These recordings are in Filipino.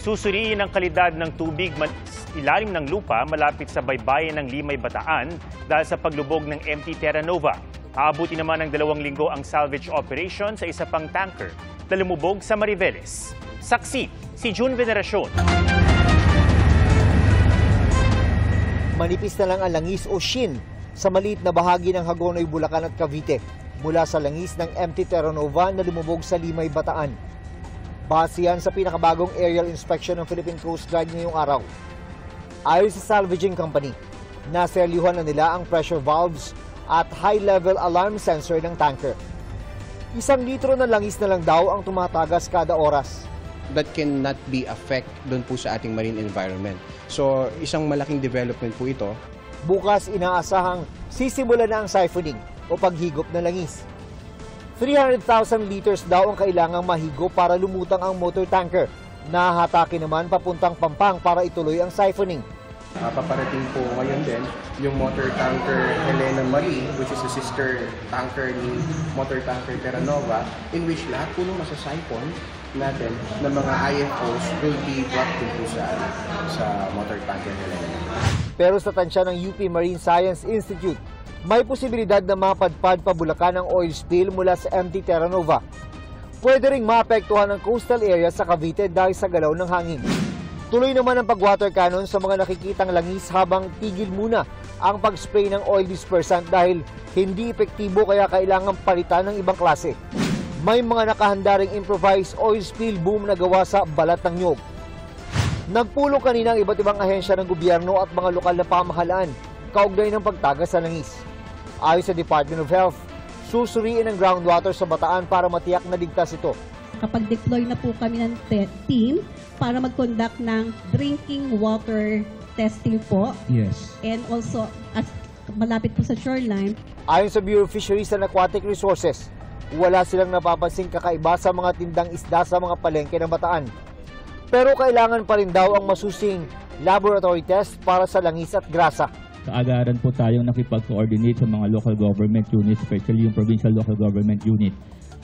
Susuriin ang kalidad ng tubig ilalim ng lupa malapit sa baybayin ng Limay, Bataan dahil sa paglubog ng MT Terra Nova. Aabuti naman ng 2 linggo ang salvage operation sa isa pang tanker na lumubog sa Mariveles. Saksi, si June Veneracion. Manipis na lang ang langis o shin sa maliit na bahagi ng Hagonoy, Bulacan at Cavite mula sa langis ng MT Terra Nova na lumubog sa Limay, Bataan. Base yan sa pinakabagong aerial inspection ng Philippine Coast Guard ngayong araw. Ayon sa salvaging company, naselyuhan na nila ang pressure valves at high-level alarm sensor ng tanker. 1 litro na langis na lang daw ang tumatagas kada oras. That cannot be affect doon po sa ating marine environment. So, isang malaking development po ito. Bukas inaasahang sisimula na ang siphoning o paghigop ng langis. 300,000 liters daw ang kailangang mahigo para lumutang ang motor tanker. Nahatake naman papuntang Pampang para ituloy ang siphoning. Paparating po ngayon din yung motor tanker Helena Marie, which is a sister tanker ni motor tanker Terra Nova, in which lahat po ng masasiphon natin ng mga IFOs will be brought po sa motor tanker Helena. Pero sa tansya ng UP Marine Science Institute, may posibilidad na mapadpad pa Bulacan ang oil spill mula sa MT Terra Nova. Pwede ring maapektuhan ang coastal area sa Cavite dahil sa galaw ng hangin. Tuloy naman ang pag-water cannon sa mga nakikitang langis habang tigil muna ang pag-spray ng oil dispersant dahil hindi epektibo kaya kailangan palitan ng ibang klase. May mga nakahanda ring improvised oil spill boom na gawa sa balat ng nyog. Nagpulong kanina ang iba't ibang ahensya ng gobyerno at mga lokal na pamahalaan kaugnay ng pagtagas sa langis. Ayon sa Department of Health, susuriin ang groundwater sa Bataan para matiyak na ligtas ito. Kapag deploy na po kami ng team para mag-conduct ng drinking water testing po. Yes. And also, as malapit po sa shoreline. Ayon sa Bureau of Fisheries and Aquatic Resources, wala silang napapansing kakaiba sa mga tindang isda sa mga palengke ng Bataan. Pero kailangan pa rin daw ang masusing laboratory test para sa langis at grasa. Kaagaran po tayong nakipag-coordinate sa mga local government units, especially yung provincial local government unit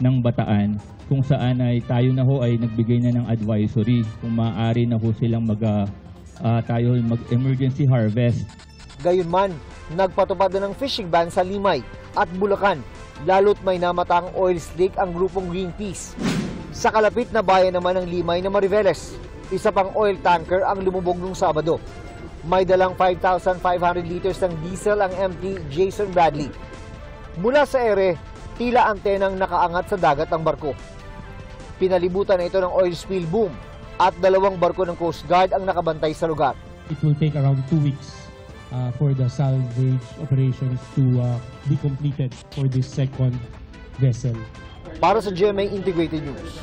ng Bataan, kung saan ay tayo na ho ay nagbigay na ng advisory kung maaari na ho silang mag-emergency harvest. Gayunman, nagpatupad na ng fishing ban sa Limay at Bulacan, lalo't may namatang oil slick ang grupong Greenpeace. Sa kalapit na bayan naman ng Limay na Mariveles, isa pang oil tanker ang lumubog nung Sabado. May dalang 5,500 liters ng diesel ang MT Jason Bradley. Mula sa ere, tila antenang nakaangat sa dagat ang barko. Pinalibutan na ito ng oil spill boom at 2 barko ng Coast Guard ang nakabantay sa lugar. It will take around 2 weeks for the salvage operations to be completed for this second vessel. Para sa GMA Integrated News,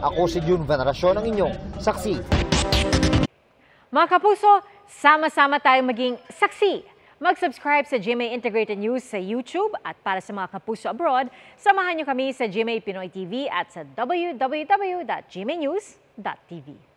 ako si June Veneracion, ang inyong saksi. Mga kapuso, sama-sama tayong maging saksi. Mag-subscribe sa GMA Integrated News sa YouTube at para sa mga kapuso abroad, samahan niyo kami sa GMA Pinoy TV at sa www.gmanews.tv.